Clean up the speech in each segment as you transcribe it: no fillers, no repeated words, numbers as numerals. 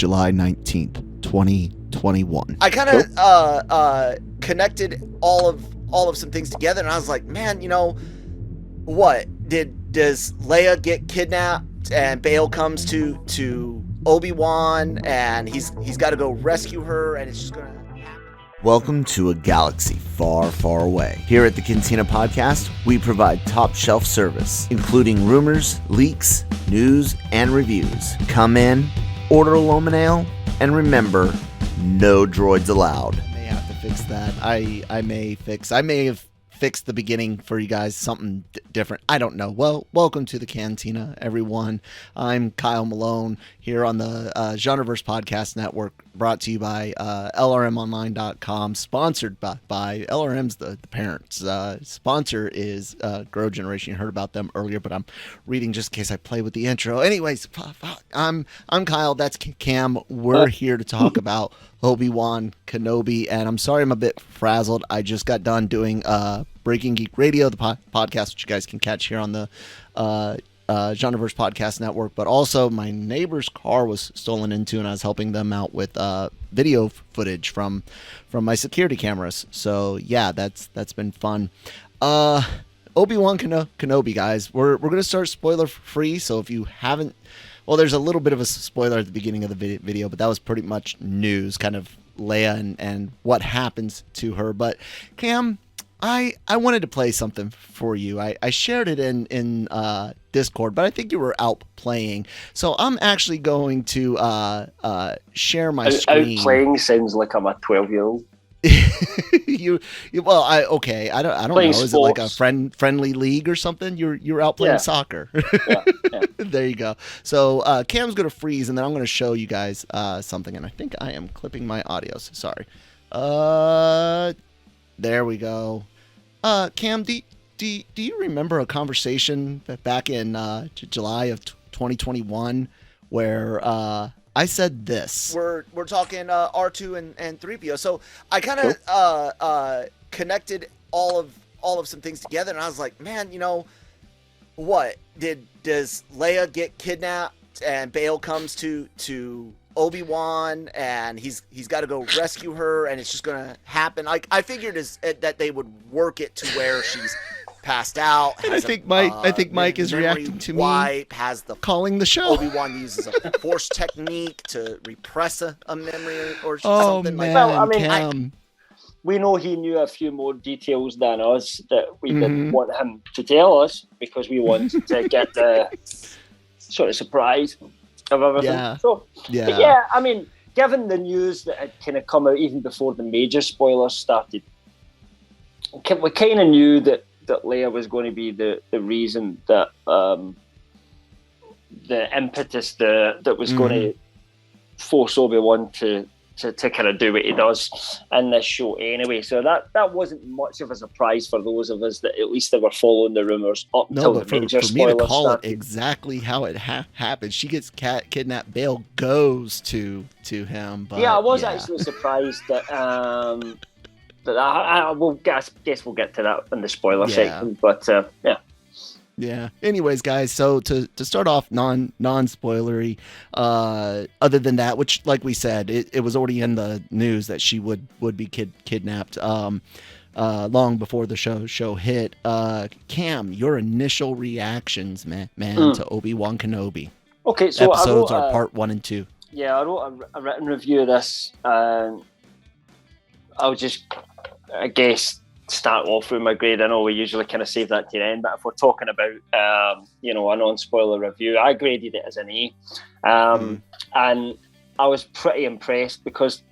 July 19th, 2021. I kind of connected all of some things together, and I was like, man, what does Leia get kidnapped and Bail comes to Obi-Wan and he's got to go rescue her, and it's just gonna happen. Welcome to a galaxy far, far away. Here at the Cantina podcast, we provide top shelf service, including rumors, leaks, news, and reviews. Come in, order a Lomanale, and remember, no droids allowed. I may have to fix that. I may have fixed the beginning for you guys, something different. I don't know. Well, welcome to the Cantina, everyone. I'm Kyle Malone here on the GenreVerse Podcast Network, brought to you by LRMonline.com, sponsored by LRM's the parents. Sponsor is Grow Generation. You heard about them earlier, but I'm reading just in case I play with the intro. Anyways, I'm Kyle. That's Cam. We're here to talk about Obi-Wan Kenobi, and I'm sorry I'm a bit frazzled. I just got done doing Breaking Geek Radio, the podcast, which you guys can catch here on the GenreVerse Podcast Network, but also my neighbor's car was stolen into, and I was helping them out with video footage from my security cameras. So yeah, that's been fun. Obi-Wan Kenobi, guys, we're gonna start spoiler free. So if you haven't, well, there's a little bit of a spoiler at the beginning of the video, but that was pretty much news, kind of Leia and what happens to her. But Cam, I wanted to play something for you. I shared it in Discord, but I think you were out playing. So I'm actually going to share my screen. Out playing sounds like I'm a 12-year-old. Okay. I don't know. Is sports. it like a friendly league or something? You're out playing soccer. Yeah. There you go. So Cam's gonna freeze, and then I'm gonna show you guys something. And I think I am clipping my audio. So sorry. There we go. Cam, do you remember a conversation back in July of 2021 where I said this? We're talking R2 and 3PO. So I kind of connected all of some things together, and I was like, man, what does Leia get kidnapped and Bail comes to Obi-Wan and he's got to go rescue her, and it's just gonna happen. Like, I figured that they would work it to where she's passed out. I think Mike is reacting to me. Has the calling the show. Obi-Wan uses a force technique to repress a memory or Man, something like that. Well, I mean, Cam. We know he knew a few more details than us that we didn't want him to tell us, because we wanted to get the sort of surprise of everything. Yeah. So, yeah, I mean, given the news that had kind of come out even before the major spoilers started, we kind of knew that Leia was going to be the reason that the impetus that was going to force Obi-Wan to kind of do what he does in this show anyway. So that wasn't much of a surprise for those of us that at least they were following the rumors up until the major spoilers me to call started. it exactly how it happened. She gets kidnapped. Bail goes to him. But, I was actually surprised that I guess we'll get to that in the spoiler section. But Yeah. Anyways, guys, so to start off non-spoilery, other than that, which, like we said, it was already in the news that she would be kidnapped long before the show hit. Cam, your initial reactions, man, to Obi-Wan Kenobi. Okay, so episodes are part 1 and 2. Yeah, I wrote a written review of this. I'll just, I guess, start off with my grade. I know we usually kind of save that to the end, but if we're talking about a non-spoiler review, I graded it as an A, and I was pretty impressed because,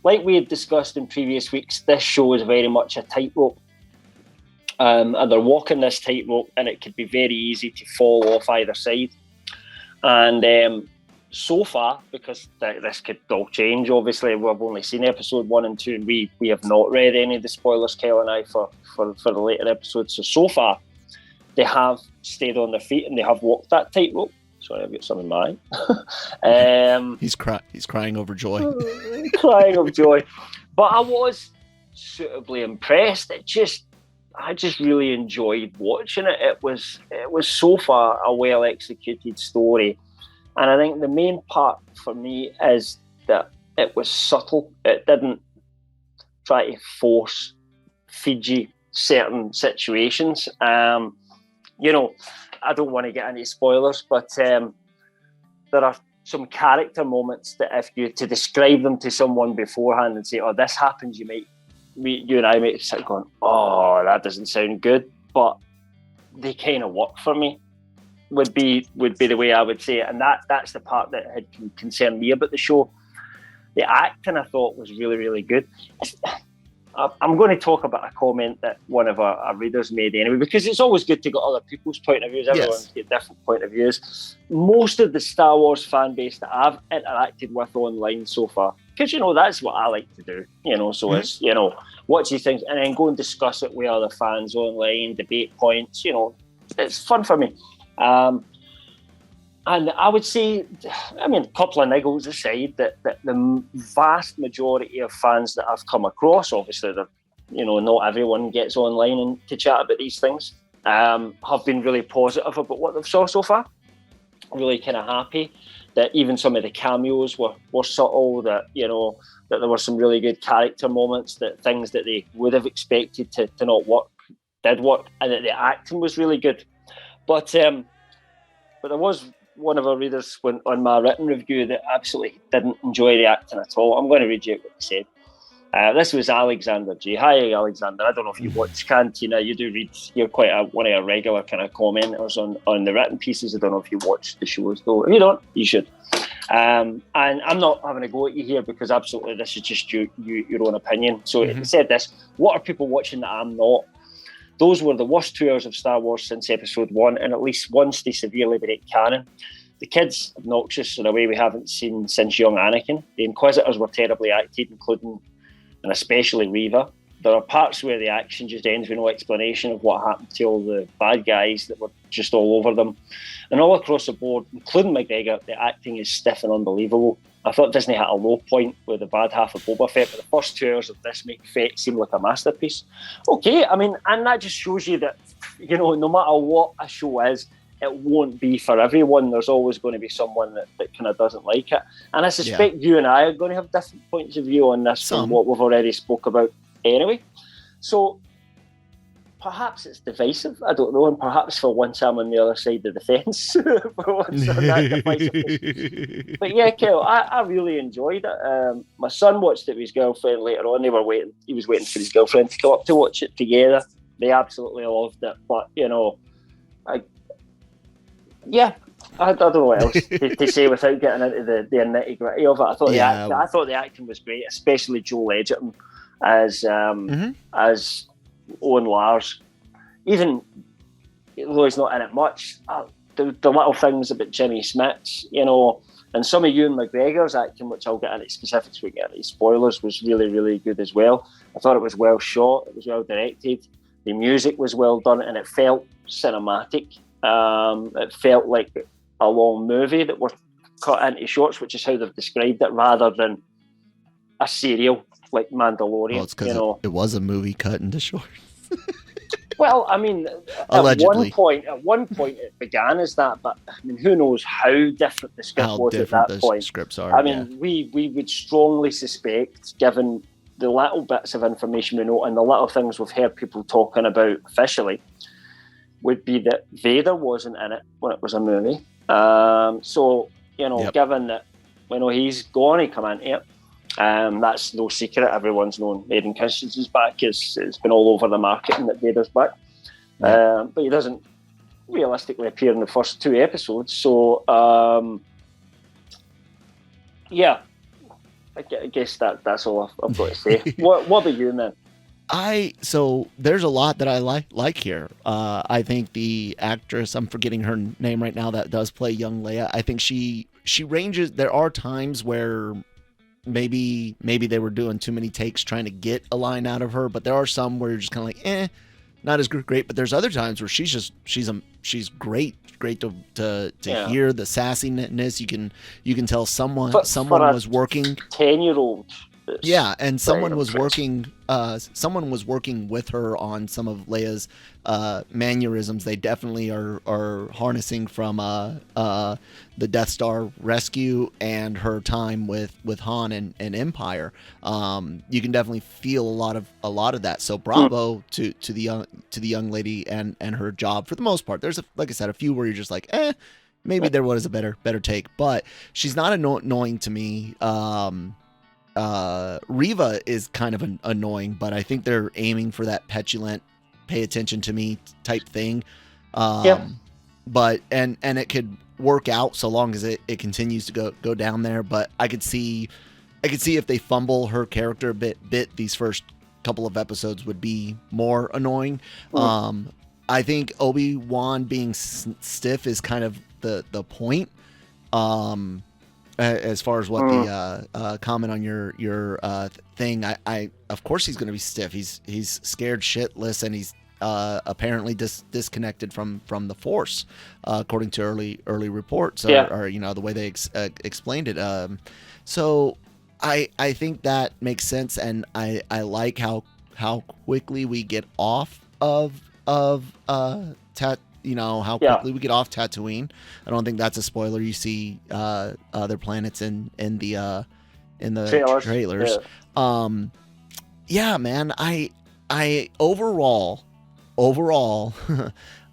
like we had discussed in previous weeks, this show is very much a tightrope, and they're walking this tightrope, and it could be very easy to fall off either side. And so far, because this could all change, obviously we've only seen episode 1 and 2, and we have not read any of the spoilers, Kyle and I, for the later episodes. So far they have stayed on their feet and they have walked that tightrope. Sorry, I've got some in my eye. He's crying over joy. Crying of joy. But I was suitably impressed. I just really enjoyed watching it. It was so far a well executed story. And I think the main part for me is that it was subtle. It didn't try to force feed you certain situations. You know, I don't want to get into spoilers, but there are some character moments that if you to describe them to someone beforehand and say, "Oh, this happens," you and I might sit going, "Oh, that doesn't sound good," but they kind of work for me. Would be the way I would say it, and that's the part that had concerned me about the show. The acting I thought was really, really good. I'm going to talk about a comment that one of our readers made anyway, because it's always good to get other people's point of views. Everyone's got different point of views. Most of the Star Wars fan base that I've interacted with online so far, because, you know, that's what I like to do, you know, so it's, you know, watch these things and then go and discuss it with other fans online, debate points, you know, it's fun for me. And I would say, I mean, a couple of niggles aside, that the vast majority of fans that I've come across, obviously, you know, not everyone gets online and to chat about these things, have been really positive about what they've saw so far. Really kind of happy that even some of the cameos were subtle, that, you know, that there were some really good character moments, that things that they would have expected to not work, did work, and that the acting was really good. But there was one of our readers went on my written review that absolutely didn't enjoy the acting at all. I'm going to read you what he said. This was Alexander G. Hi, Alexander. I don't know if you watch Cantina. You do read. You're quite one of our regular kind of commenters on the written pieces. I don't know if you watch the shows though. If you don't, you should. And I'm not having a go at you here because absolutely this is just your own opinion. So He said this: what are people watching that I'm not? Those were the worst 2 hours of Star Wars since Episode 1, and at least once they severely break canon. The kids, obnoxious in a way we haven't seen since young Anakin. The Inquisitors were terribly acted, including and especially Reva. There are parts where the action just ends with no explanation of what happened to all the bad guys that were just all over them. And all across the board, including McGregor, the acting is stiff and unbelievable. I thought Disney had a low point with the bad half of Boba Fett, but the first 2 hours of this make Fett seem like a masterpiece. Okay, I mean, and that just shows you that, you know, no matter what a show is, it won't be for everyone. There's always going to be someone that kind of doesn't like it. And I suspect you and I are going to have different points of view on this from what we've already spoke about anyway. So perhaps it's divisive, I don't know, and perhaps for once I'm on the other side of the fence. For once I'm that divisive. But yeah, Kel, I really enjoyed it. My son watched it with his girlfriend later on. He was waiting for his girlfriend to come up to watch it together. They absolutely loved it. But, you know, I don't know what else to say without getting into the nitty-gritty of it. I thought the acting was great, especially Joel Edgerton as Owen Lars. Even though he's not in it much, the little things about Jimmy Smits, you know, and some of Ewan McGregor's acting, which I'll get into specifics, we get into spoilers, was really, really good as well. I thought it was well shot, it was well directed, the music was well done, and it felt cinematic. It felt like a long movie that were cut into shorts, which is how they've described it, rather than a serial like Mandalorian. Well, it's because it was a movie cut into shorts. Well, I mean, allegedly. At one point it began as that, but I mean, who knows how different the script was at that point. Scripts are. I mean, we would strongly suspect, given the little bits of information we know and the little things we've heard people talking about officially, would be that Vader wasn't in it when it was a movie. So, you know, given that we know he's going to come into it, that's no secret. Everyone's known Hayden Christensen's back. It's been all over the marketing that Vader's back. But he doesn't realistically appear in the first 2 episodes. So, I guess that's all I've got to say. What about you, man? So there's a lot that I like here. I think the actress, I'm forgetting her name right now, that does play young Leia, I think she ranges. There are times where maybe they were doing too many takes trying to get a line out of her, but there are some where you're just kind of like, not as great. But there's other times where she's great to hear the sassiness. You can tell someone was working. 10-year-old, Yeah, and someone was working with her on some of Leia's mannerisms. They definitely are harnessing from the Death Star rescue and her time with Han and Empire. You can definitely feel a lot of that. So bravo to the young lady and her job for the most part. There's like I said, a few where you're just like, maybe there was a better take, but she's not annoying to me. Reva is kind of annoying, but I think they're aiming for that petulant, pay attention to me type thing. But and it could work out so long as it continues to go down there. But I could see if they fumble her character a bit, these first couple of episodes would be more annoying. I think Obi-Wan being stiff is kind of the point. As far as what the comment on your thing, I of course he's going to be stiff. He's scared shitless, and he's apparently disconnected from the Force, according to early reports, or the way they explained it. So I think that makes sense, and I like how quickly we get off of how quickly we get off Tatooine. I don't think that's a spoiler. You see other planets in the trailers. Man, I overall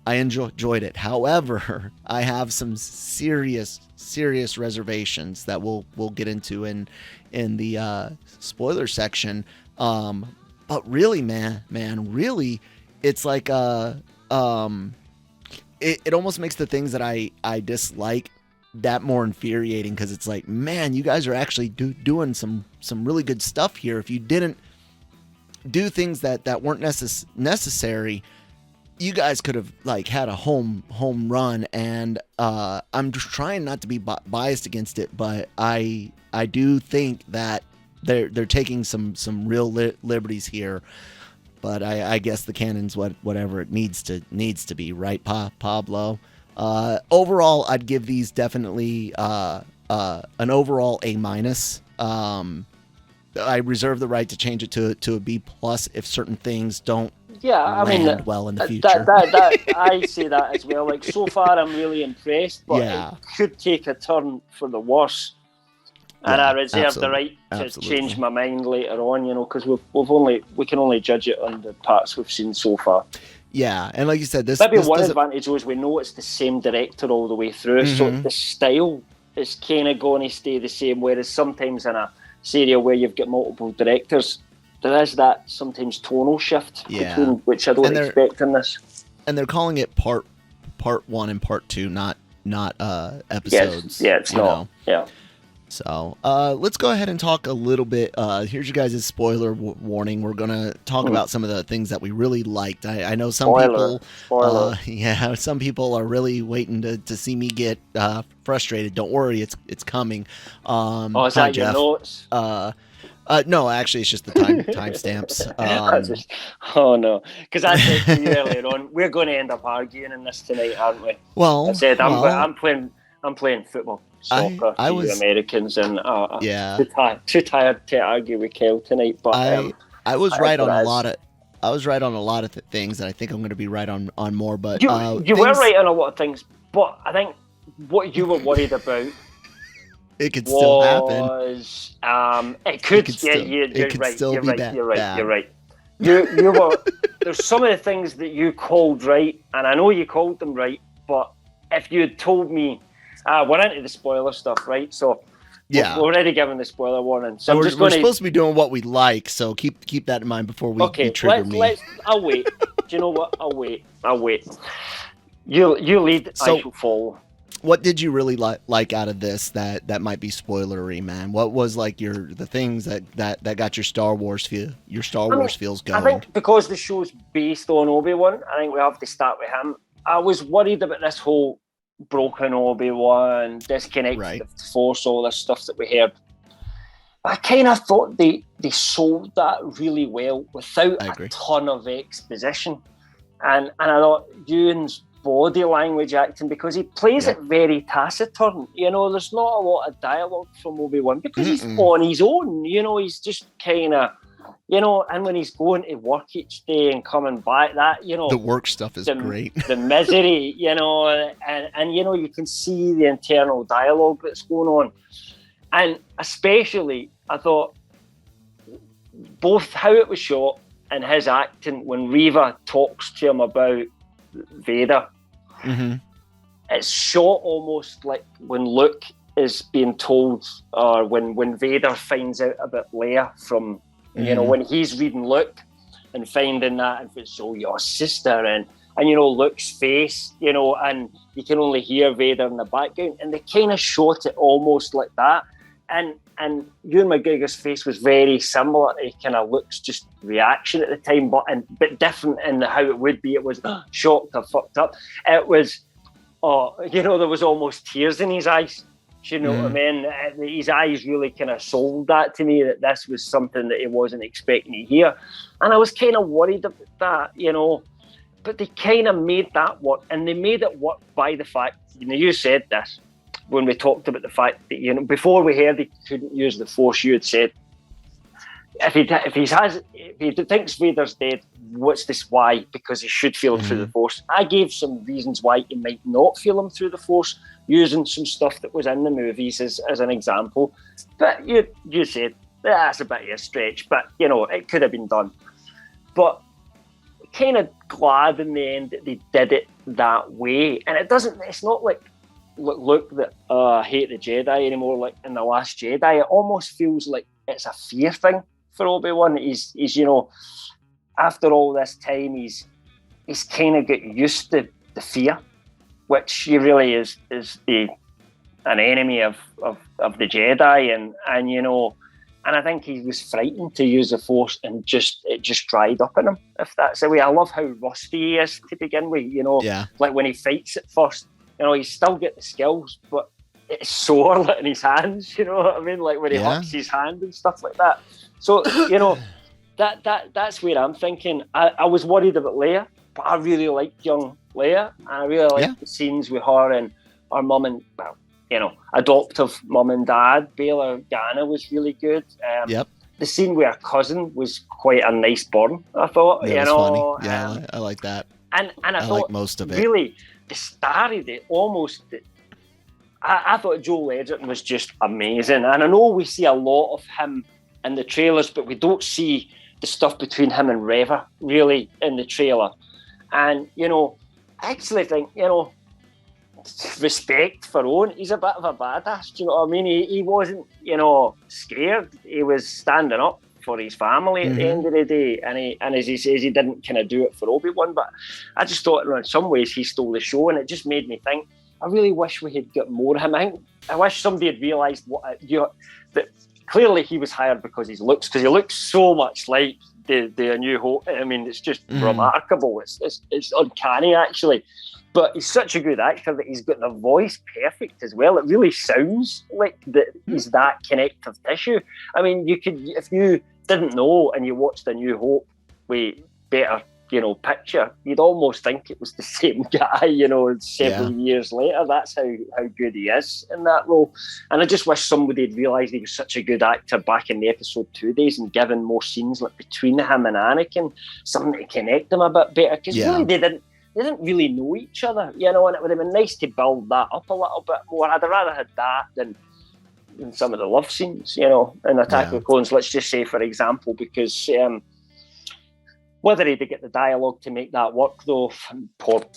I enjoyed it. However, I have some serious reservations that we'll get into in the spoiler section. But really, man, really, it's like it almost makes the things that I dislike that more infuriating, because it's like, man, you guys are actually doing some really good stuff here. If you didn't do things that weren't necessary, you guys could have like had a home run. And I'm just trying not to be biased against it, but I do think that they're taking some real liberties here. But I guess the canon's whatever it needs to be, right, Pablo? Overall, I'd give these definitely an overall A-. I reserve the right to change it to a B+ if certain things don't land well in the future. That I say that as well. Like, so far, I'm really impressed, but it could take a turn for the worse. And I reserve the right to change my mind later on, because we can only judge it on the parts we've seen so far. Yeah, and like you said, this advantage is we know it's the same director all the way through, so the style is kind of going to stay the same. Whereas sometimes in a serial where you've got multiple directors, there is that sometimes tonal shift between, which I don't expect in this. And they're calling it part 1 and part 2, not episodes. It's not. Yeah. So let's go ahead and talk a little bit. Here's your guys' spoiler warning. We're going to talk about some of the things that we really liked. I know some people, some people are really waiting to see me get frustrated. Don't worry, it's coming. Is that your notes? No, actually, it's just the timestamps. Oh no, because I said to you earlier on, we're going to end up arguing in this tonight, aren't we? Well, I said I'm playing football. Soccer to you Americans, and too tired to argue with Kel tonight. But I was right on a lot of things, and I think I'm going to be right on more. But you were right on a lot of things, but I think what you were worried about it could still happen. It could. You're right. You were. There's some of the things that you called right, and I know you called them right. But if you had told me. We're into the spoiler stuff, right? So we're already given the spoiler warning. So we're supposed to be doing what we like, so keep that in mind before we trigger me. I'll wait. Do you know what? I'll wait. You lead, so, I shall follow. What did you really like out of this that might be spoilery, man? What was like the things that got your Star Wars feels going? I think because the show's based on Obi-Wan, I think we have to start with him. I was worried about this whole broken Obi-Wan, disconnected the Force, all this stuff that we heard. I kind of thought they sold that really well without a ton of exposition. And I thought Ewan's body language acting, because he plays it very taciturn. You know, there's not a lot of dialogue from Obi-Wan because he's on his own. You know, he's just kind of, you know, and when he's going to work each day and coming back, that, you know, the work stuff is great. The misery, you know, and you know, you can see the internal dialogue that's going on. And especially, I thought, both how it was shot and his acting when Reva talks to him about Vader. It's shot almost like when Luke is being told, or when Vader finds out about Leia from, you know, when he's reading Luke and finding that, and it's so your sister, and you know, Luke's face, you know, and you can only hear Vader in the background, and they kind of shot it almost like that. And Ewan McGregor's face was very similar to kind of Luke's just reaction at the time, but different in how it would be. It was shocked or fucked up. It was, you know, there was almost tears in his eyes. You know what I mean? His eyes really kind of sold that to me, that this was something that he wasn't expecting to hear. And I was kind of worried about that, you know. But they kind of made that work, and they made it work by the fact, you know, you said this when we talked about the fact that, you know, before we heard he couldn't use the Force, you had said, if he thinks Vader's dead, what's this? Why? Because he should feel him through the Force. I gave some reasons why he might not feel him through the Force, using some stuff that was in the movies as an example. But you said that's a bit of a stretch, but you know, it could have been done. But kind of glad in the end that they did it that way. And it's not like Luke that I hate the Jedi anymore, like in The Last Jedi. It almost feels like it's a fear thing for Obi-Wan. He's you know, after all this time, he's kind of got used to the fear, which he really is an enemy of the Jedi, and you know, and I think he was frightened to use the Force, and it just dried up in him, if that's the way. I love how rusty he is to begin with, you know, like when he fights at first, you know, he's still got the skills, but it's sore in his hands, you know what I mean? Like when he hurts his hand and stuff like that. So, you know, that's where I'm thinking. I was worried about Leia, but I really liked young Leia, and I really liked the scenes with her and her mum and, well, you know, adoptive mum and dad. Bail Organa was really good. The scene with her cousin was quite a nice burn, I thought. Yeah, you know, funny. Yeah, I like that. And I thought like most of it. Really, the started it almost. I thought Joel Edgerton was just amazing, and I know we see a lot of him in the trailers, but we don't see the stuff between him and Reva really in the trailer. And you know, I actually think, you know, respect for Owen. He's a bit of a badass. Do you know what I mean? He wasn't, you know, scared. He was standing up for his family at the end of the day, and as he says, he didn't kind of do it for Obi-Wan, but I just thought, in some ways, he stole the show, and it just made me think, I really wish we had got more of him. I wish somebody had realised that clearly he was hired because he looks so much like the New Hope. I mean, it's just remarkable. It's uncanny, actually. But he's such a good actor that he's got the voice perfect as well. It really sounds like he's that connective tissue. I mean, you could, if you didn't know and you watched A New Hope with better, you know, picture, you'd almost think it was the same guy, you know, several years later. That's how good he is in that role. And I just wish somebody had realised he was such a good actor back in the episode 2 days and given more scenes like between him and Anakin, something to connect them a bit better. Because really they didn't really know each other, you know, and it would have been nice to build that up a little bit more. I'd have rather had that than some of the love scenes, you know, in Attack of the Clones, let's just say, for example, because whether he'd get the dialogue to make that work, though,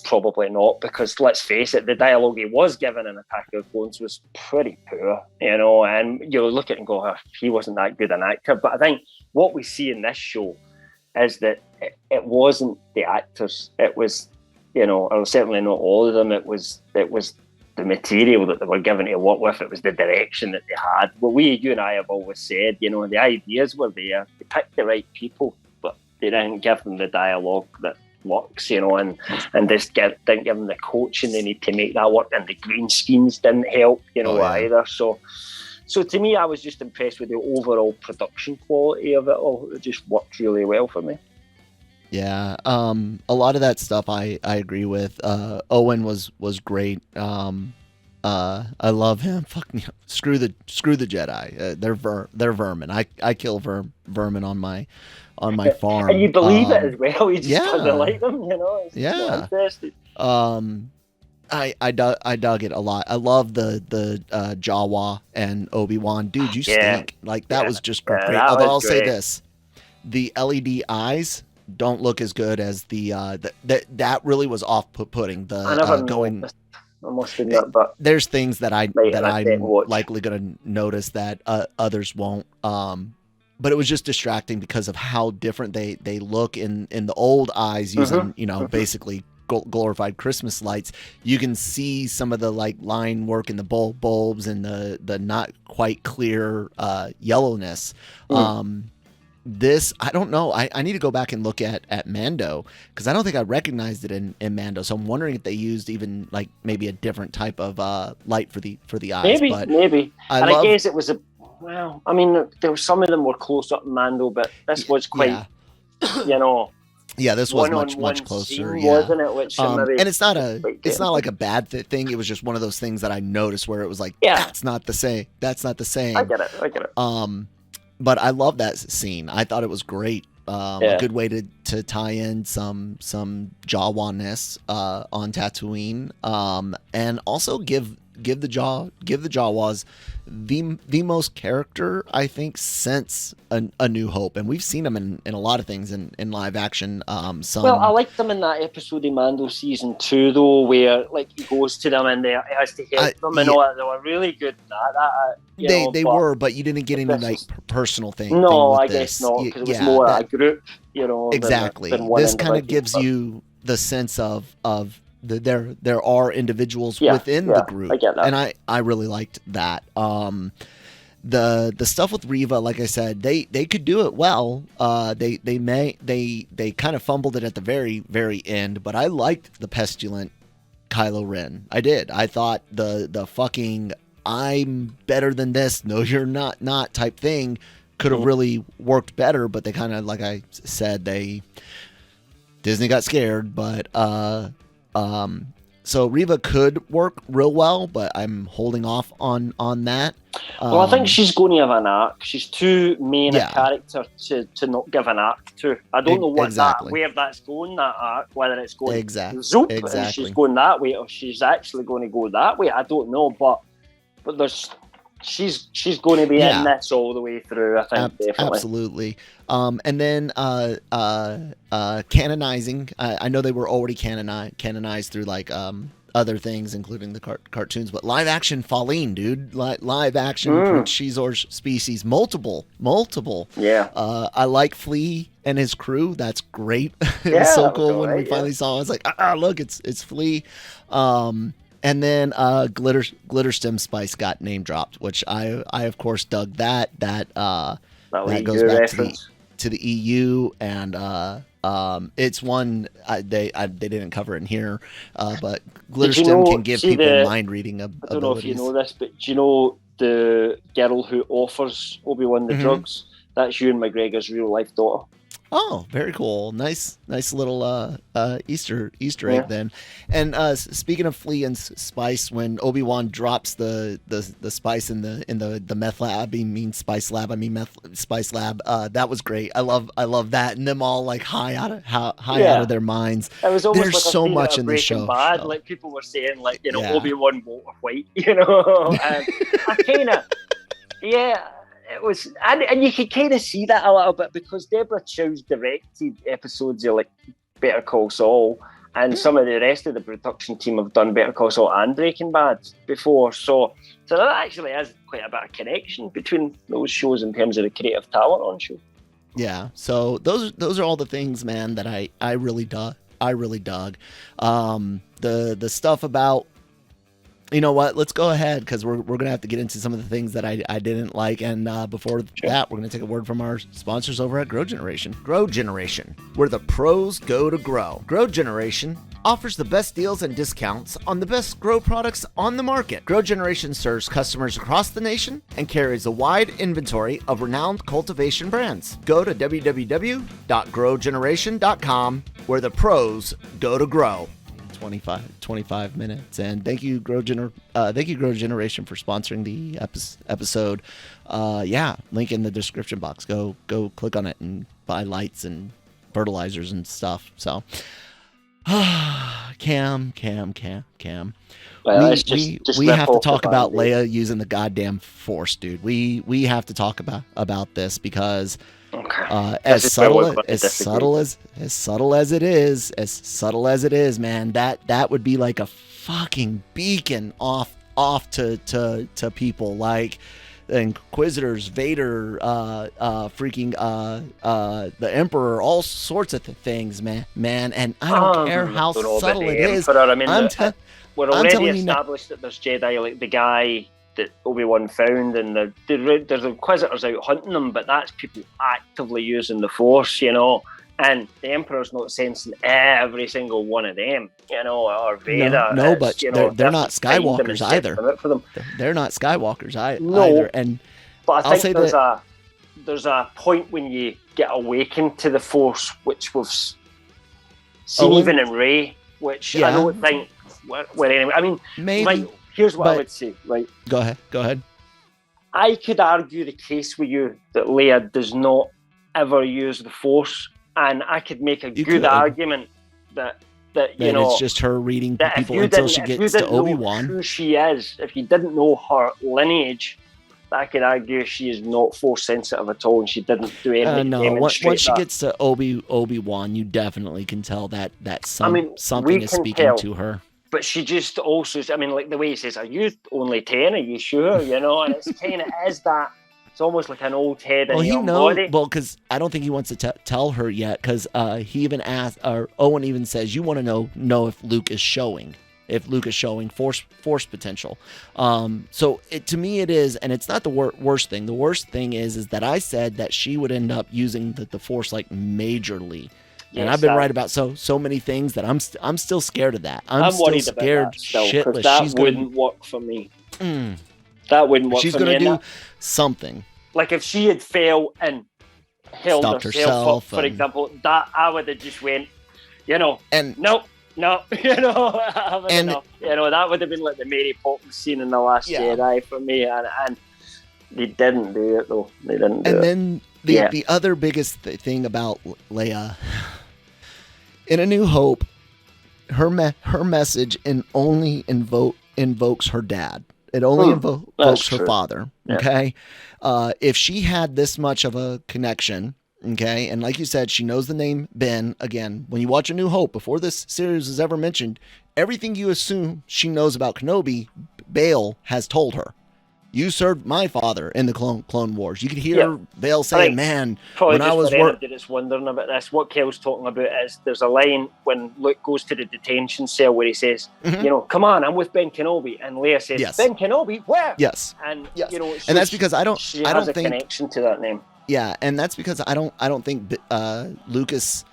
probably not, because let's face it, the dialogue he was given in Attack of the Clones was pretty poor, you know, and you look at it and go, he wasn't that good an actor. But I think what we see in this show is that it wasn't the actors, it was, you know, or certainly not all of them, it was the material that they were given to work with, it was the direction that they had. Well, you and I have always said, you know, the ideas were there, they picked the right people, but they didn't give them the dialogue that works, you know, and just didn't give them the coaching they need to make that work, and the green screens didn't help, you know, either. So to me, I was just impressed with the overall production quality of it all. It just worked really well for me. Yeah. A lot of that stuff I agree with. Owen was great. I love him. Fuck me. Screw the Jedi. They're vermin. I kill vermin on my farm. And you believe it as well. You just kind of yeah. like them, It's Yeah. interesting. I dug it a lot. I love the Jawa and Obi-Wan. Dude, you stink. Like that was just great. Although I'll say this, the LED eyes don't look as good as the that really was off-putting. I never going. I must admit, but there's things that I'm watch. likely going to notice that others won't. But it was just distracting because of how different they look in the old eyes using basically glorified Christmas lights. You can see some of the like line work in the bulbs and the not quite clear yellowness. This, I don't know. I need to go back and look at Mando because I don't think I recognized it in Mando. So I'm wondering if they used even like maybe a different type of light for the eyes. Maybe. I guess it was well, I mean, there were some of them were close up in Mando, but this was quite, Yeah, this was much closer, scene, wasn't it? Which and it's not like a bad thing. It was just one of those things that I noticed where it was like, that's not the same. I get it. But I love that scene. I thought it was great. A good way to tie in some Jawa-ness on Tatooine, and also give the Jawas the most character, I think, since a New Hope, and we've seen them in a lot of things in live action. Well, I liked them in that episode of Mando season 2, though, where like he goes to them and he has to help them and all that. They were really good at that. They were, but you didn't get any like personal thing. No, I guess not, because it was more a group, Exactly. Than one this kind of gives you the sense of there are individuals within the group. I get that. And I really liked that. The stuff with Reva, like I said, they could do it well. They kind of fumbled it at the very, very end, but I liked the pestilent Kylo Ren. I did. I thought the fucking I'm better than this, no you're not type thing could have really worked better, but they kind of, like I said, Disney got scared, but so Reva could work real well, but I'm holding off on that. Well, I think she's going to have an arc. She's too main a character to not give an arc to. I don't know where that's going, that arc, whether it's going zoop and she's going that way, or she's actually going to go that way. I don't know, but there's she's going to be in this all the way through, I think. Definitely. Absolutely. And then canonizing. I know they were already canonized through like other things, including the cartoons, but live action Faline, dude. Live action Prince Shizor's species. Multiple. Yeah. I like Flea and his crew. That's great. It was so cool when we finally saw him. I was like, look, it's Flea. And then Glitter Stem Spice got name dropped, which I of course dug that. That goes back to the EU, and it's one they didn't cover it in here, but Glitter Stem can give people mind reading abilities. I don't know if you know this, but do you know the girl who offers Obi-Wan the drugs? That's Ewan McGregor's real life daughter. Oh, very cool. Nice little Easter egg then. And speaking of Flea and Spice, when Obi-Wan drops the spice in the meth lab, spice lab, that was great. I love that, and them all like high out of their minds. It was almost There's like so much in the show. Bad. Like people were saying, like, Obi-Wan Walter White, and I kind of it was, and you could kind of see that a little bit because Deborah Chow's directed episodes of like Better Call Saul, and some of the rest of the production team have done Better Call Saul and Breaking Bad before. So there actually is quite a bit of connection between those shows in terms of the creative talent on show. Yeah. So those are all the things, man, that I really dug. The stuff about. You know what? Let's go ahead because we're going to have to get into some of the things that I didn't like. And before that, we're going to take a word from our sponsors over at Grow Generation. Grow Generation, where the pros go to grow. Grow Generation offers the best deals and discounts on the best grow products on the market. Grow Generation serves customers across the nation and carries a wide inventory of renowned cultivation brands. Go to www.growgeneration.com, where the pros go to grow. 25 minutes, and thank you Grow Generation for sponsoring the episode. Link in the description box. Go click on it and buy lights and fertilizers and stuff. So Cam. Well, we have to talk about Leia using the goddamn Force, dude. We have to talk about this because as subtle as it is, man, that would be like a fucking beacon off to people like the Inquisitors, Vader, the Emperor, all sorts of things, man. And I don't care how subtle it is. I mean, we're already established that there's Jedi, like the guy that Obi-Wan found, and there's Inquisitors out hunting them, but that's people actively using the Force, and the Emperor's not sensing every single one of them, or Vader. No, but they're not Skywalkers either. They're not Skywalkers either. But I think there's a point when you get awakened to the Force, which we've seen even in Rey, which I don't think anyway. I mean, maybe. Right, here's what I would say. Right. Go ahead. I could argue the case with you that Leia does not ever use the Force, and I could make a good argument that it's just her reading people until she gets to Obi-Wan. Who she is, if you didn't know her lineage, I could argue she is not Force sensitive at all, and she didn't do anything. No, once she gets to Obi-Wan, you definitely can tell that something is speaking to her. But she just also, I mean, like the way he says, "Are you only 10? Are you sure?" And it's kind of is that. It's almost like an old head in a young body. Well, because I don't think he wants to tell her yet, because he even asked, or Owen even says, you want to know if Luke is showing force potential. So to me it is, and it's not the worst thing. The worst thing is that I said that she would end up using the Force like majorly. And I've been right about so many things that I'm still scared of that. I'm still worried scared about that still, shitless. That wouldn't work for me. That wouldn't work for me. She's going to do something. Like if she had fell and held Stopped herself up, for example, that I would have just went, and no, that would have been like the Mary Poppins scene in The Last Jedi for me, and they didn't do it though. They didn't do it. And then the other biggest thing about Leia in A New Hope, her message only invokes her dad. It only invokes her father. Yeah. Okay. If she had this much of a connection, okay, and like you said, she knows the name Ben. Again, when you watch A New Hope, before this series is ever mentioned, everything you assume she knows about Kenobi, Bail has told her. You served my father in the Clone Wars. You could hear Bail saying, "Man, when I was just wondering about this. What Kel's talking about is there's a line when Luke goes to the detention cell where he says, come on, I'm with Ben Kenobi," and Leia says, "Ben Kenobi, where?" Yes, and and that's because I don't think connection to that name. Yeah, and that's because I don't think Lucas.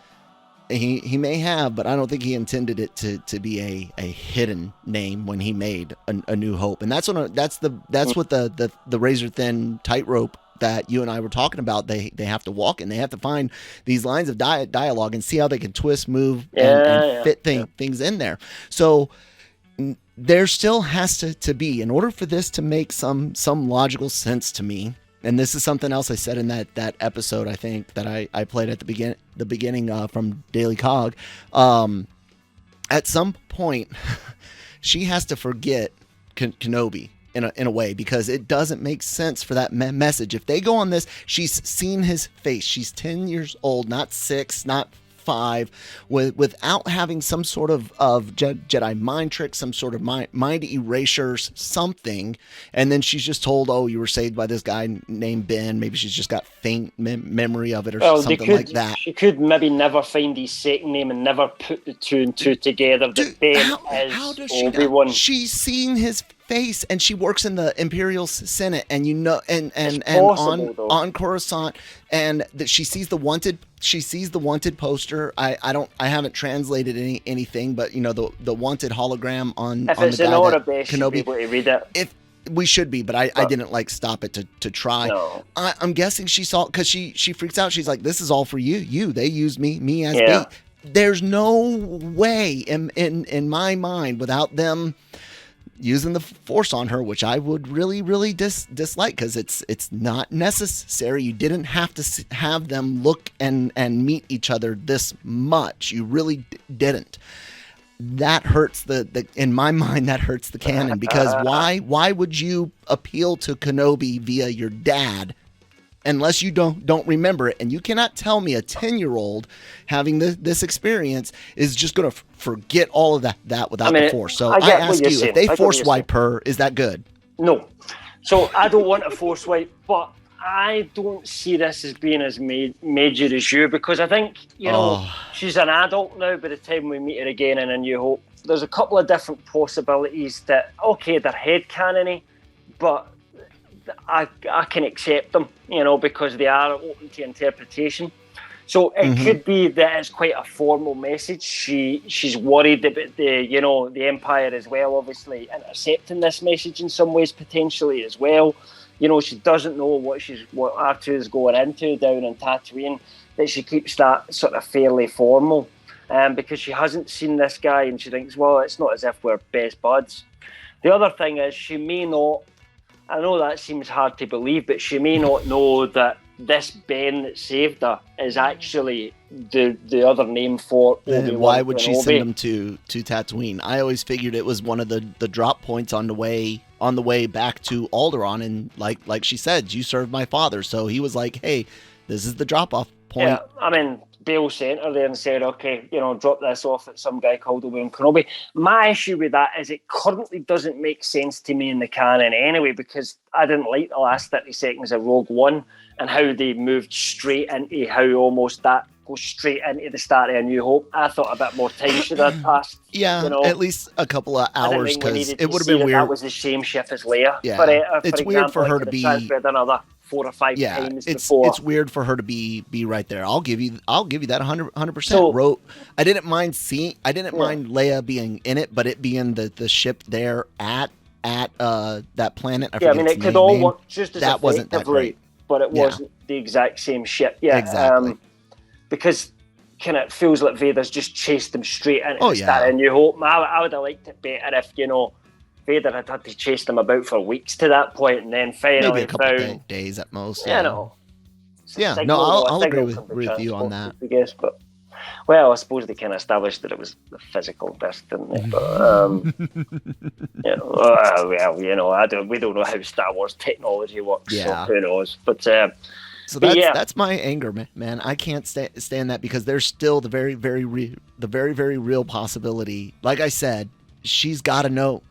He may have, but I don't think he intended it to be a hidden name when he made a New Hope, and that's what the razor thin tightrope that you and I were talking about. They have to walk, and they have to find these lines of dialogue and see how they can twist, move, and fit things in there. So there still has to be, in order for this to make some logical sense to me. And this is something else I said in that episode, I think, that I played at the beginning from Daily Cog. At some point, she has to forget Kenobi in a way, because it doesn't make sense for that message. If they go on this, she's seen his face. She's 10 years old, not 6, not 5, without having some sort of Jedi mind trick, some sort of mind erasure, something, and then she's just told, "Oh, you were saved by this guy named Ben." Maybe she's just got faint memory of it or something like that. She could maybe never find his second name and never put the 2 and 2 together. That Ben is how does she Obi-Wan. She's seen his face, and she works in the Imperial Senate, and and possible, on Coruscant, and that she sees the wanted poster. I haven't translated anything, but the wanted hologram on if on it's the in guy order, that they should Kenobi. be able to read it. If we should be, but I didn't stop it to try. No. I'm guessing she saw, because she freaks out. She's like, "This is all for you. They used me as bait." There's no way in my mind, without them using the Force on her, which I would really dislike, because it's not necessary. You didn't have to have them look and meet each other this much. You really didn't. That hurts in my mind, that hurts the canon, because why would you appeal to Kenobi via your dad unless you don't remember it? And you cannot tell me a 10-year-old having this experience is just going to forget all of that without the Force. So I ask you, if they Force wipe her, is that good? No. So I don't want a Force wipe, but I don't see this as being as major as you, because I think, she's an adult now by the time we meet her again in A New Hope. There's a couple of different possibilities that, okay, they're headcanon-y, but I can accept them, because they are open to interpretation. So it could be that it's quite a formal message. She's worried about the Empire as well, obviously intercepting this message in some ways potentially as well. She doesn't know what R2 is going into down in Tatooine, that she keeps that sort of fairly formal, because she hasn't seen this guy, and she thinks, well, it's not as if we're best buds. The other thing is, she may not, I know that seems hard to believe, but she may not know that this Ben that saved her is actually the other name for Obi-Wan. Then why would she send him to Tatooine? I always figured it was one of the drop points on the way back to Alderaan, and like she said, you served my father, so he was like, hey, this is the drop off point. Yeah, I mean, Bale sent her there and said, okay, drop this off at some guy called Obi-Wan Kenobi. My issue with that is it currently doesn't make sense to me in the canon anyway, because I didn't like the last 30 seconds of Rogue One and how they moved straight into how almost that goes straight into the start of A New Hope. I thought a bit more time should have passed. Yeah, at least a couple of hours, because it would have been weird. That was the same ship as Leia. Yeah, for it's example, weird for her to be another 4 or 5 times before. It's weird for her to be right there. I'll give you that 100%. So, I didn't mind Leia being in it, but it being the ship there at that planet. I mean, it could all work just as that wasn't that great, but it wasn't the exact same ship. Yeah, exactly. Because kind of feels like Vader's just chased them straight into the start of A New Hope. I would have liked it better if Vader had to chase them about for weeks to that point, and then finally maybe a couple days at most. No. Yeah, I'll agree with you on that. I guess, but I suppose they kind of established that it was the physical disc, didn't they? But we don't know how Star Wars technology works. Yeah. So who knows? But so that's my anger, man. I can't stand that, because there's still the very very real possibility. Like I said, she's got to know.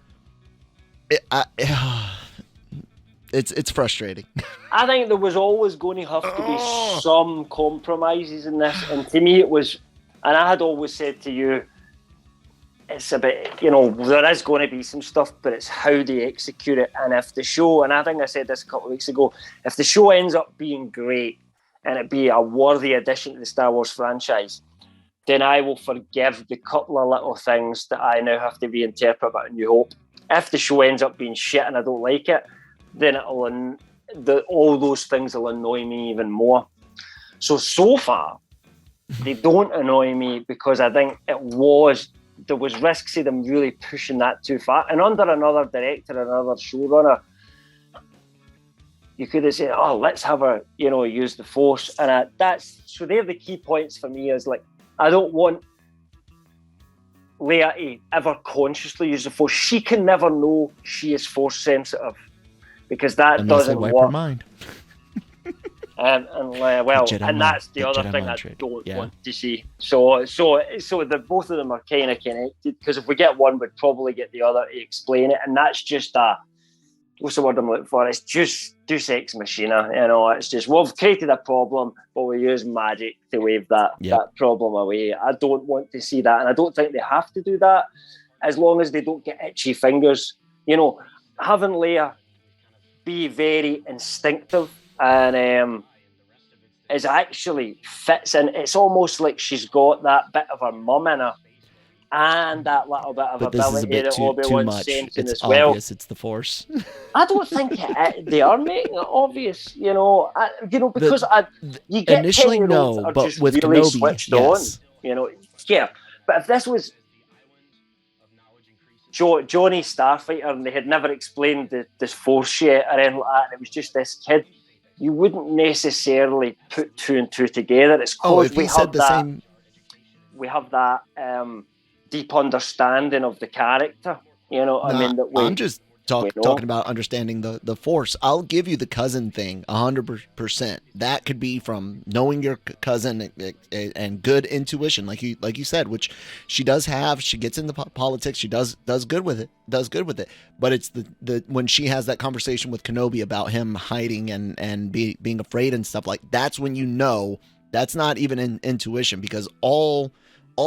It's frustrating. I think there was always going to have to be some compromises in this, and to me it was, and I had always said to you, it's a bit, there is going to be some stuff, but it's how they execute it. And if the show, and I think I said this a couple of weeks ago, if the show ends up being great and it be a worthy addition to the Star Wars franchise, then I will forgive the couple of little things that I now have to reinterpret about A New Hope. If the show ends up being shit and I don't like it, then all those things will annoy me even more. So far, they don't annoy me, because I think there was risks of them really pushing that too far. And under another director, another showrunner, you could have said, oh, let's have her, use the Force. And so they're the key points for me, is like, I don't want Leia to ever consciously use the Force. She can never know she is Force sensitive, because that doesn't work. Her mind. And that's the other thing I don't want to see. So the both of them are kind of connected, because if we get one, we'd probably get the other to explain it, and that's just what's the word I'm looking for? It's just Deus Ex Machina. It's just, we've created a problem, but we use magic to wave that problem away. I don't want to see that, and I don't think they have to do that, as long as they don't get itchy fingers. having Leia be very instinctive and is actually fits in. It's almost like she's got that bit of her mum in her, and that little bit of But this is a ability bit that too Obi-Wan's much. sensing It's as well. obvious. It's the Force. I don't think they are making it obvious, you know. Because you get initially 10-year-olds no, that are but just with really Kenobi, switched yes. on, you know. Yeah, but if this was Johnny Starfighter and they had never explained this Force yet or anything like that, and it was just this kid, you wouldn't necessarily put two and two together. It's because we have that deep understanding of the character. You know what I mean? That I'm just talking about understanding the Force. I'll give you the cousin thing 100%. That could be from knowing your cousin and good intuition, like you said, which she does have. She gets into politics. She does good with it. But it's the when she has that conversation with Kenobi about him hiding and being afraid and stuff, like that's when you know that's not even intuition, because all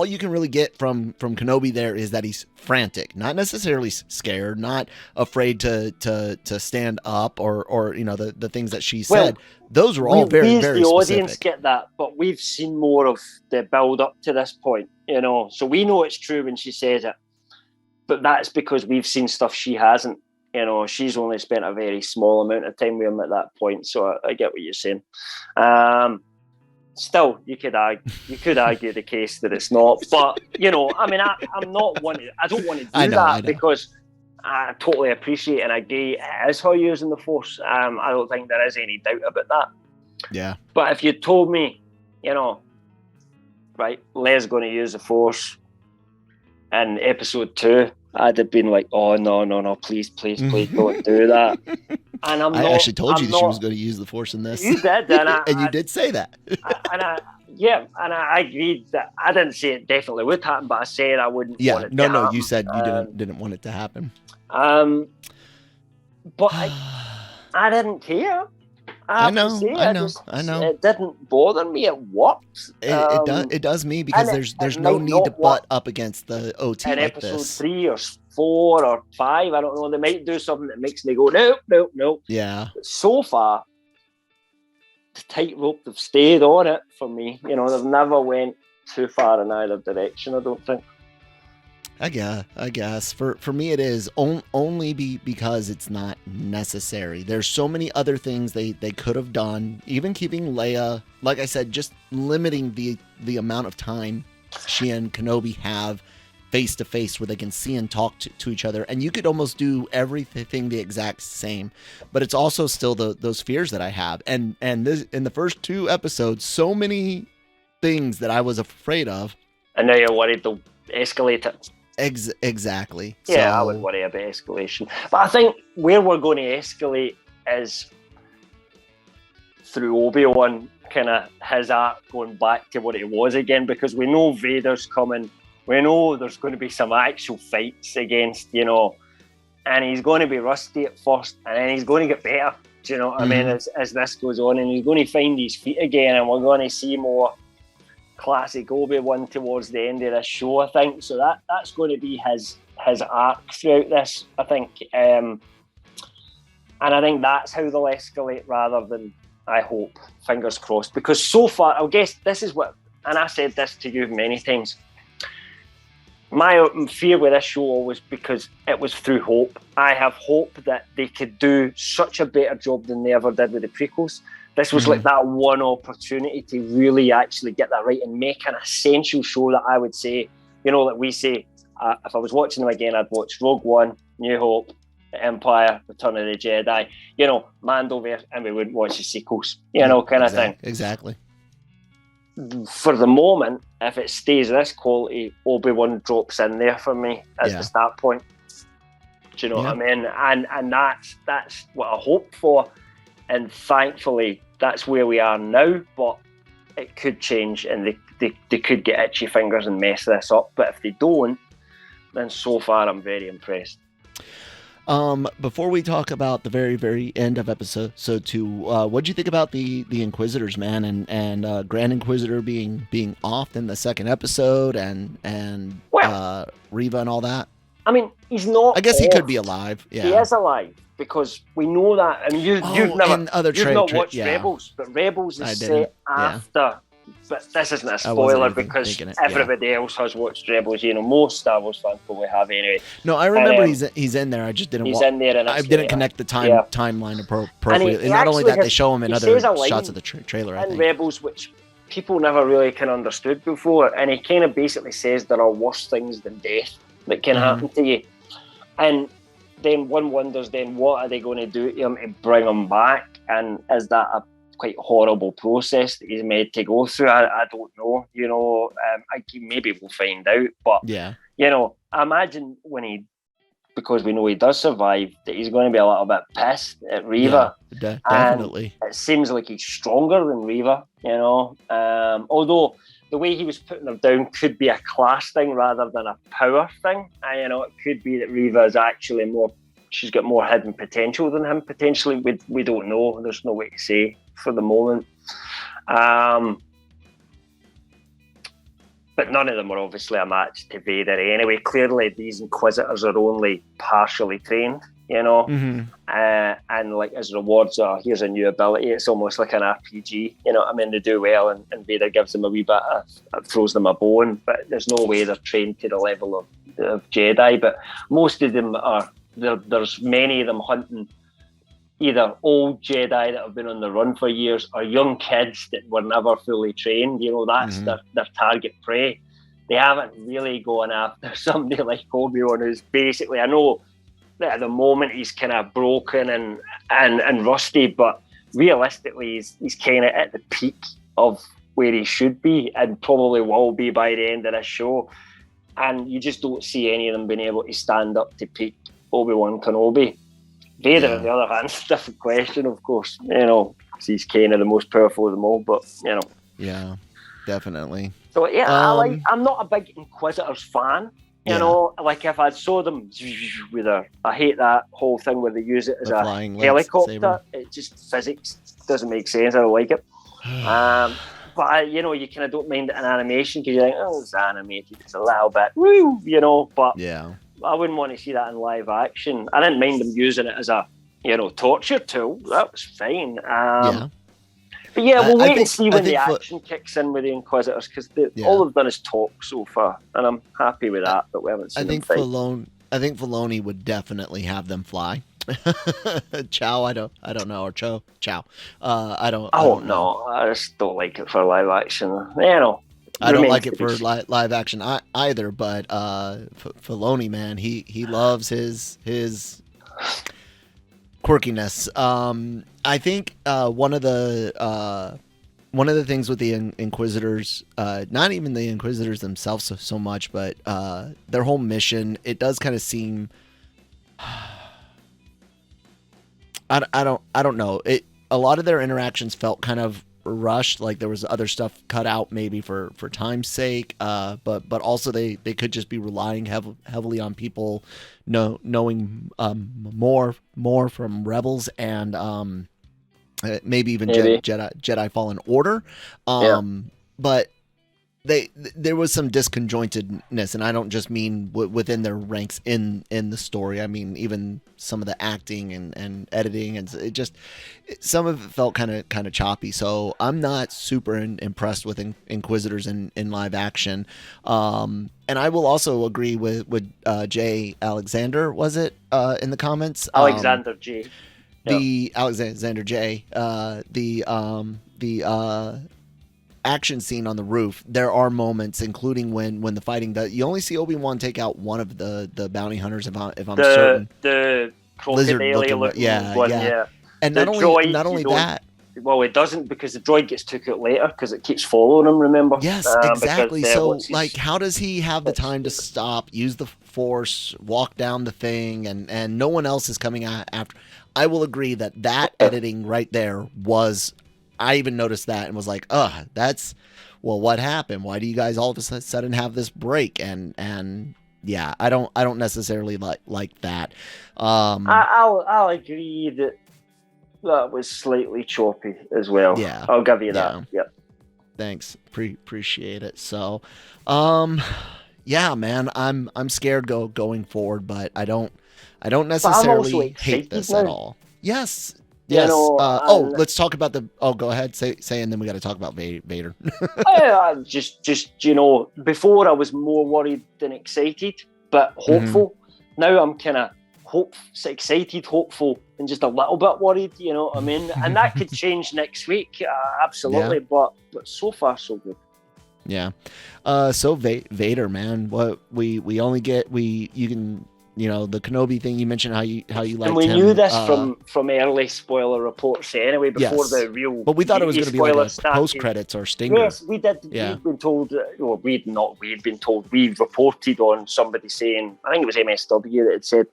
you can really get from Kenobi there is that he's frantic, not necessarily scared, not afraid to stand up or you know the things that she said. Those were all very very the specific. Audience get that, but we've seen more of the build up to this point, you know. So we know it's true when she says it, but that's because we've seen stuff she hasn't. You know, she's only spent a very small amount of time with him at that point. So I get what you're saying. Still, you could argue the case that it's not, but you know, I mean, I don't want to do that because I totally appreciate and agree it is her using the Force. I don't think there is any doubt about that. Yeah. But if you told me, you know, right, Leia's going to use the Force in episode 2, I'd have been like, oh no, please don't do that. And I actually told you that she was going to use the Force in this. You did, and you did say that. and I agreed that I didn't say it definitely would happen, but I said I wouldn't. Yeah, want it to happen. You said you didn't want it to happen. But I didn't care. I know. It didn't bother me. It worked. It does me, because there's no need to butt up against the OT in like episode this. 3 or 4 or 5. I don't know. They might do something that makes me go nope. Yeah. But so far, the tightrope they've stayed on it for me. You know, they've never went too far in either direction, I don't think. I guess for me it is only because it's not necessary. There's so many other things they could have done, even keeping Leia, like I said, just limiting the amount of time she and Kenobi have face to face where they can see and talk to each other, and you could almost do everything the exact same. But it's also still those fears that I have, and this, in the first 2 episodes, so many things that I was afraid of, and now you're worried they'll escalate it. Exactly. Yeah, so, I would worry about escalation. But I think where we're going to escalate is through Obi-Wan, kind of his arc going back to what it was again, because we know Vader's coming. We know there's going to be some actual fights against, you know, and he's going to be rusty at first, and then he's going to get better. Do you know what I mean? As this goes on, and he's going to find his feet again, and we're going to see more classic Obi-Wan towards the end of this show, I think. So that's going to be his arc throughout this, I think. And I think that's how they'll escalate, rather than, I hope, fingers crossed. Because so far, I guess this is what, and I said this to you many times, my fear with this show always, because it was through hope. I have hope that they could do such a better job than they ever did with the prequels. This was like that one opportunity to really actually get that right and make an essential show that I would say, you know, that we say, if I was watching them again, I'd watch Rogue One, New Hope, The Empire, Return of the Jedi, you know, Mandoverse, and we wouldn't watch the sequels, you know, kind of thing. Exactly. For the moment, if it stays this quality, Obi-Wan drops in there for me as the start point. Do you know what I mean? And that's what I hope for. And thankfully, that's where we are now, but it could change, and they could get itchy fingers and mess this up. But if they don't, then so far I'm very impressed. Before we talk about the very, very end of episode 2, what do you think about the Inquisitors, man, and Grand Inquisitor being off in the second episode, and Reva and all that? I mean, he's not. I guess he off. could be alive. Yeah, he is alive because we know that. I mean, you've not watched Rebels, but Rebels is set after. But this isn't a spoiler because everybody else has watched Rebels. You know, most Star Wars fans probably have anyway. No, I remember he's in there. I just didn't. He's in there, and I didn't connect the timeline appropriately. And not only that, they show him in other shots of the trailer. I think Rebels, which people never really kind of understood before, and he kind of basically says there are worse things than death that can happen to you, and then one wonders, then what are they going to do to him to bring him back, and is that a quite horrible process that he's made to go through? I don't know, you know. Maybe we'll find out, but you know, I imagine because we know he does survive, that he's going to be a little bit pissed at Reva. Definitely. And it seems like he's stronger than Reva, you know. Although the way he was putting her down could be a class thing rather than a power thing. And, you know, it could be that Reva is actually she's got more hidden potential than him, potentially. We don't know. There's no way to say for the moment. But none of them were obviously a match to Vader anyway. Clearly, these Inquisitors are only partially trained, you know. And like as rewards here's a new ability. It's almost like an RPG, you know. I mean, they do well, and Vader gives them a wee bit throws them a bone. But there's no way they're trained to the level of Jedi. But most of them are. There's many of them hunting either old Jedi that have been on the run for years or young kids that were never fully trained. You know, that's their target prey. They haven't really gone after somebody like Obi-Wan, who's basically, I know that at the moment he's kind of broken and rusty, but realistically he's kind of at the peak of where he should be and probably will be by the end of this show. And you just don't see any of them being able to stand up to peak Obi-Wan Kenobi. Vader, on the other hand, is a different question, of course. You know, he's kind of the most powerful of them all, but, you know. Yeah, definitely. So, yeah, I'm not a big Inquisitors fan. You know, like if I saw them with I hate that whole thing where they use it as a helicopter. It just, physics doesn't make sense. I don't like it. But, you know, you kind of don't mind it in animation because you're like, oh, it's animated. It's a little bit, woo, you know, but... Yeah. I wouldn't want to see that in live action. I didn't mind them using it as a, you know, torture tool. That was fine. But yeah, we'll wait and see when the action kicks in with the Inquisitors because all they've done is talk so far, and I'm happy with that. But we haven't seen them fight. I think Filoni would definitely have them fly. Chow, I don't know, or Chow. I don't know. I just don't like it for live action. You know. I don't like it for live action either, but Filoni, man, he loves his quirkiness. I think one of the things with the Inquisitors, not even the Inquisitors themselves so much, but their whole mission, it does kind of seem. I don't know. A lot of their interactions felt kind of rushed, like there was other stuff cut out maybe for time's sake, but also they could just be relying heavily on people knowing more from Rebels and maybe even Jedi Fallen Order, but there was some disconjointedness, and I don't just mean within their ranks in the story. I mean even some of the acting and editing, and some of it felt kind of choppy. So I'm not super impressed with Inquisitors in live action. And I will also agree with Jay Alexander. Was it in the comments? Alexander J. The Alexander J. The action scene on the roof, there are moments, including when the fighting you only see Obi-Wan take out one of the bounty hunters, if I'm certain. The crocodile looking one. And not only that. Well, it doesn't, because the droid gets took out later because it keeps following him, remember? Yes, exactly. So, like, how does he have the time to stop, use the Force, walk down the thing, and no one else is coming after? I will agree that editing right there was... I even noticed that and was like, what happened? Why do you guys all of a sudden have this break? And yeah, I don't necessarily like that. I'll agree that was slightly choppy as well. Yeah. I'll give you that. Yeah. Thanks. Appreciate it. So, yeah, man, I'm scared going forward, but I don't But I'm also necessarily hate excited this now. at all. Yes. You Yes. know, and Let's talk about the. Oh, go ahead. Say, and then we got to talk about Vader. I just before I was more worried than excited, but hopeful. Now I'm kind of excited, hopeful, and just a little bit worried. You know what I mean? And that could change next week, absolutely. Yeah. But so far so good. Yeah. So Vader, man, what we only get you can the Kenobi thing you mentioned how you liked And we him. knew this from early spoiler reports anyway, before Yes. the real. But we thought it was going to be like a started. post credits or stinger. Yes, we did. Yeah. We'd been told, or we'd been told. We reported on somebody saying, I think it was MSW that had said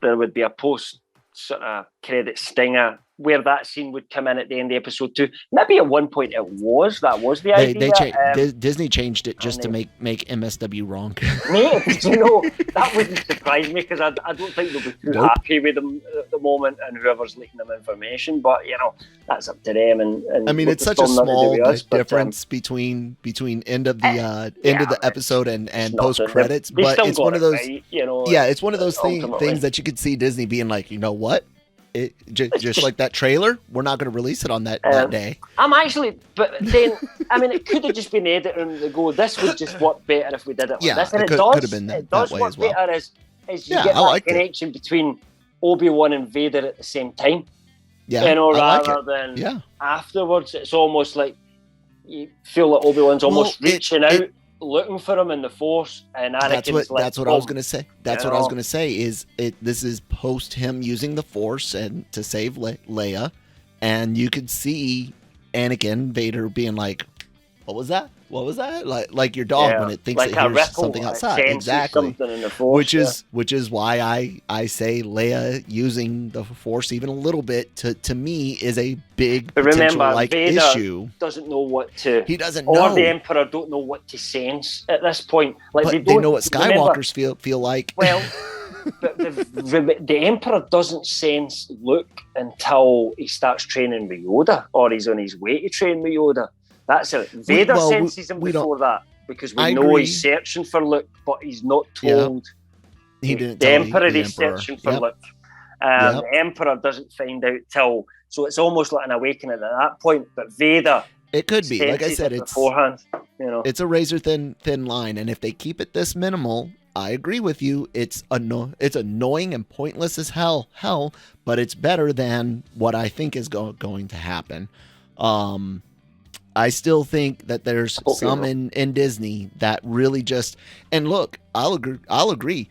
there would be a post sort of credit stinger where that scene would come in at the end of episode 2. Maybe at one point that was the idea. Disney changed it just to make MSW wrong. Mate, that wouldn't surprise me, because I don't think they'll be too happy with them at the moment and whoever's leaking them information. But that's up to them. And I mean, it's such a small difference between end of the episode and post credits. But it's one of those. Right, it's one of those things that you could see Disney being like, you know what? It just like that trailer, we're not going to release it on that day. I'm actually, but then I mean, it could have just been editing to go, this would just work better if we did it like this, and it does work better as you get that connection between Obi-Wan and Vader at the same time. Yeah, rather than afterwards. It's almost like you feel like Obi-Wan's almost reaching out, looking for him in the Force, and Anakin's that's what I was gonna say. That's what I was gonna say. Is this is post him using the Force and to save Leia, and you could see Anakin Vader being like, "What was that? What was that?" Like your dog when it thinks it hears something outside. Exactly. Something in the Force, which is why I say Leia using the Force even a little bit to me is a big potential Vader issue. Doesn't know what to. He doesn't know. Or the Emperor don't know what to sense at this point. Like but they know what Skywalkers feel like. Well, but the Emperor doesn't sense Luke until he starts training with Yoda, or he's on his way to train with Yoda. That's it. Vader senses him before that, because we know he's searching for Luke, but he's not told. He didn't. The Emperor is searching for Luke. The Emperor doesn't find out till. So it's almost like an awakening at that point. But Vader, it could be. Like I said, it's beforehand. It's a razor thin line, and if they keep it this minimal, I agree with you. It's annoying and pointless as hell. But it's better than what I think is going to happen. I still think that there's some in Disney that really just, and look, I'll agree.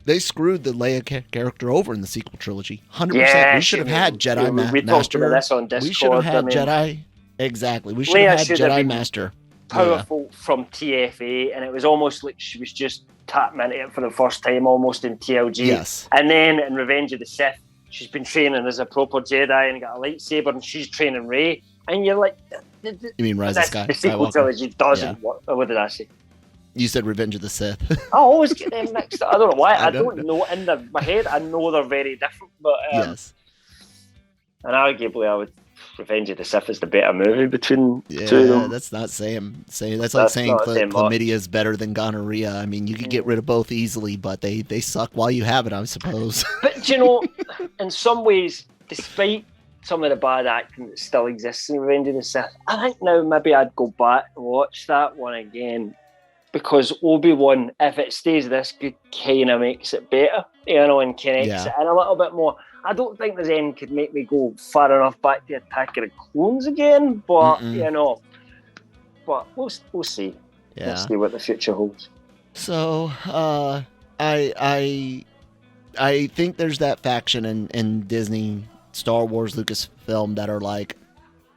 They screwed the Leia character over in the sequel trilogy. 100%. We should have had Jedi Master. We talked about this on Discord. We should have had Jedi. Exactly. We should have had Jedi Master. Powerful from TFA, and it was almost like she was just tapping into it for the first time, almost in TLG. Yes. And then in Revenge of the Sith, she's been training as a proper Jedi and got a lightsaber, and she's training Rey. And you're like, you mean Rise of Skywalker? The sequel trilogy doesn't work. What did I say? You said Revenge of the Sith. I always get them mixed up. I don't know why. I don't know. In my head, I know they're very different. But yes. And arguably, Revenge of the Sith is the better movie between two of them. That's not saying. That's like saying chlamydia is better than gonorrhea. I mean, you could get rid of both easily, but they suck while you have it, I suppose. But in some ways, despite some of the bad acting that still exists in Revenge of the Sith, I think now maybe I'd go back and watch that one again, because Obi-Wan, if it stays this good, kind of makes it better, and connects it in a little bit more. I don't think there's any could make me go far enough back to Attack of the Clones again, but but we'll see. Yeah. We'll see what the future holds. So I think there's that faction in Disney, Star Wars, Lucasfilm, that are like,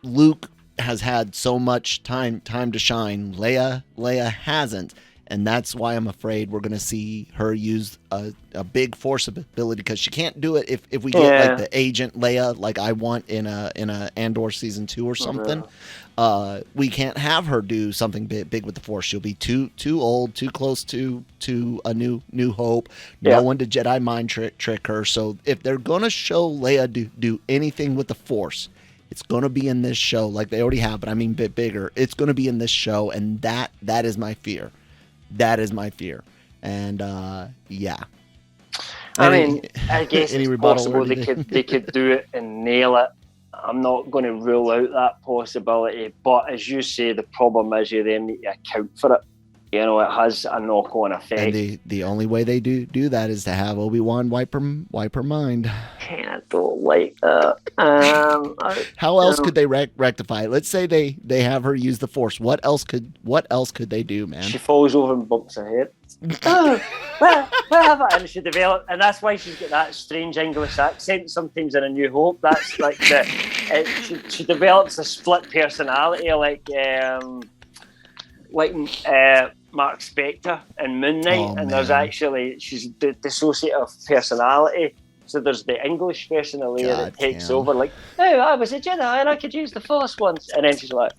Luke has had so much time to shine. Leia hasn't, and that's why I'm afraid we're going to see her use a big Force ability, because she can't do it if we get like the agent Leia like I want in a Andor season 2 or something. We can't have her do something big with the Force. She'll be too old, too close to a new Hope. No one to Jedi mind trick her. So if they're gonna show Leia do anything with the Force, it's gonna be in this show, like they already have, but I mean a bit bigger. It's gonna be in this show, and that is my fear. That is my fear. And yeah. I mean, I guess any it's rebuttal possible or they could do it and nail it. I'm not going to rule out that possibility, but as you say, the problem is you then need to account for it. You know, it has a knock-on effect. And the only way they do that is to have Obi-Wan wipe her mind. I don't like that. How else could they rectify it? Let's say they have her use the Force. What else could they do, man? She falls over and bumps her head. Where have I? And she developed, and that's why she's got that strange English accent sometimes in A New Hope. That's like she develops a split personality, like Mark Spector in Moon Knight, and there's actually she's the dissociative personality. So there's the English version of Leia that takes over, like, oh, I was a Jedi and I could use the Force once, and then she's like,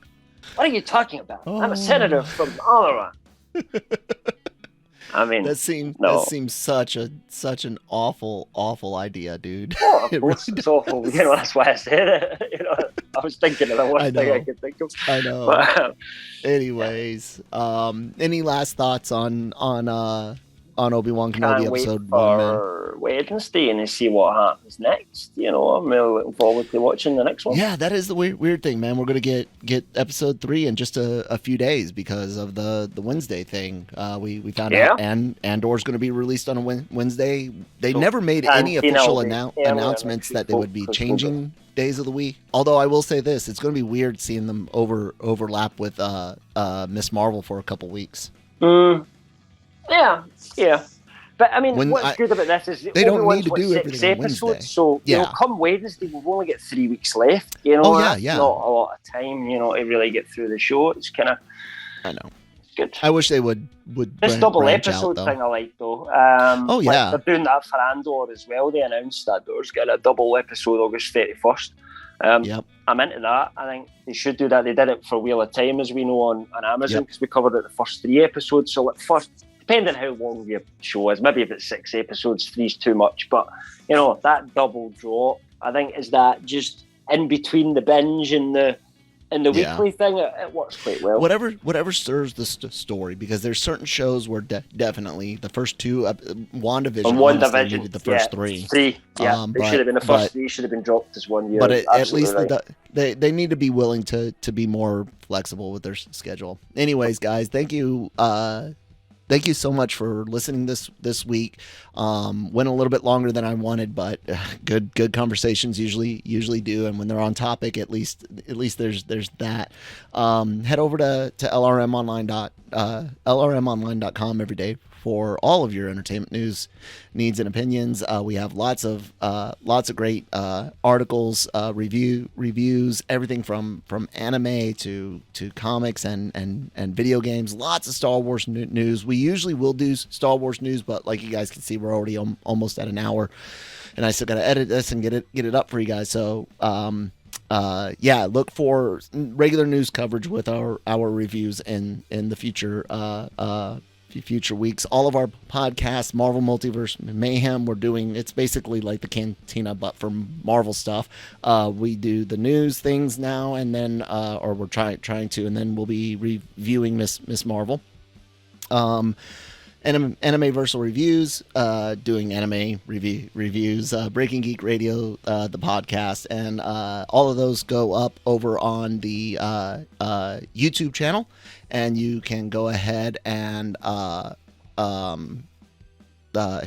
what are you talking about? I'm a senator from Alaran. I mean, that seems such an awful idea, dude. Oh, of course, it's awful. You know, that's why I said it. You know, I was thinking of the worst thing I could think of. I know. But, anyways, any last thoughts on Obi-Wan Kenobi episode 1? For Wednesday and to see what happens next. You know, I'm really looking forward to watching the next one. Yeah, that is the weird thing, man. We're gonna get episode 3 in just a few days because of the Wednesday thing. We found out, and Andor's gonna be released on a Wednesday. They never made any official announcements that they would be changing days of the week. Although I will say this, it's gonna be weird seeing them overlap with Miss Marvel for a couple weeks. Yeah. But I mean, what's good about this is they don't need to do everything on Wednesday. So you know, come Wednesday, we've only got 3 weeks left. You know, that's not a lot of time. You know, to really get through the show. It's kind of, I know, it's good. I wish they would. This double episode thing I like though. They're doing that for Andor as well. They announced that Andor's got a double episode August 31st. I'm into that. I think they should do that. They did it for Wheel of Time, as we know, on Amazon, because we covered it the first 3 episodes. So depending how long your show is, maybe if it's 6 episodes, 3's too much. But you know, that double drop, I think, is that just in between the binge and the weekly thing. It works quite well. Whatever stirs the story, because there's certain shows where definitely the first 2 WandaVision needed the first 3. They should have been the first 3 should have been dropped as 1 year. But at least they need to be willing to be more flexible with their schedule. Anyways, guys, thank you. Thank you so much for listening this week. Went a little bit longer than I wanted, but good conversations usually do, and when they're on topic, at least there's that. Head over to lrmonline.com every day for all of your entertainment needs and opinions. We have lots of great articles, reviews, everything from anime to comics and video games. Lots of Star Wars news. We usually will do Star Wars news, but like you guys can see, we're already almost at an hour, and I still got to edit this and get it up for you guys. So look for regular news coverage with our reviews in the future weeks. All of our podcasts, Marvel Multiverse Mayhem, it's basically like the Cantina but for Marvel stuff. We do the news things now, and then or we're trying to, and then we'll be reviewing Miss Marvel. Anime-versal reviews, doing anime reviews, Breaking Geek Radio, the podcast, and all of those go up over on the YouTube channel, and you can go ahead and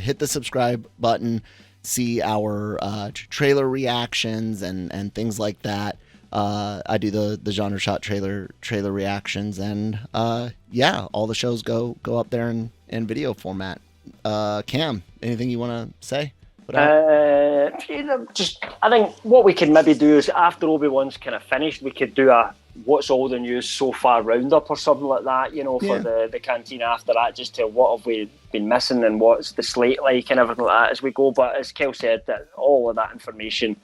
hit the subscribe button, see our trailer reactions and things like that. I do the Genre Shot trailer reactions, and all the shows go up there in video format. Cam, anything you want to say? I think what we can maybe do is, after Obi-Wan's kind of finished, we could do a what's all the news so far roundup or something like that, you know, for the Cantina after that, just to what have we been missing and what's the slate like and everything like that as we go. But as Kel said, that all of that information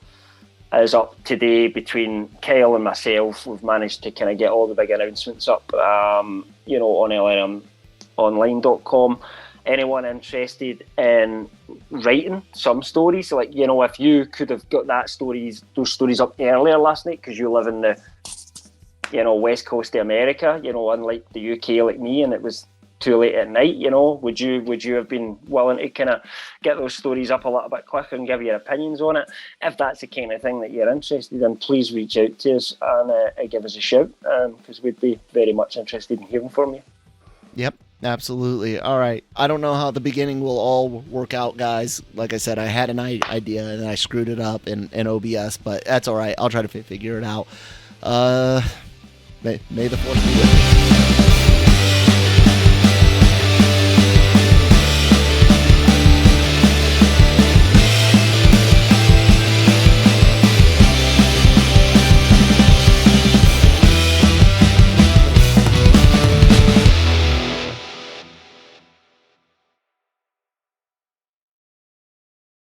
is up today between Kyle and myself. We've managed to kind of get all the big announcements up, on lrmonline.com. Anyone interested in writing some stories, like, you know, if you could have got those stories up earlier last night because you live in the, west coast of America, unlike the UK like me, and it was too late at night, you know, would you have been willing to kind of get those stories up a little bit quicker and give your opinions on it? If that's the kind of thing that you're interested in, please reach out to us and give us a shout, because we'd be very much interested in hearing from you. Yep, absolutely. All right. I don't know how the beginning will all work out, guys. Like I said, I had an idea and I screwed it up in OBS, but that's all right. I'll try to figure it out. May the 4th be with you.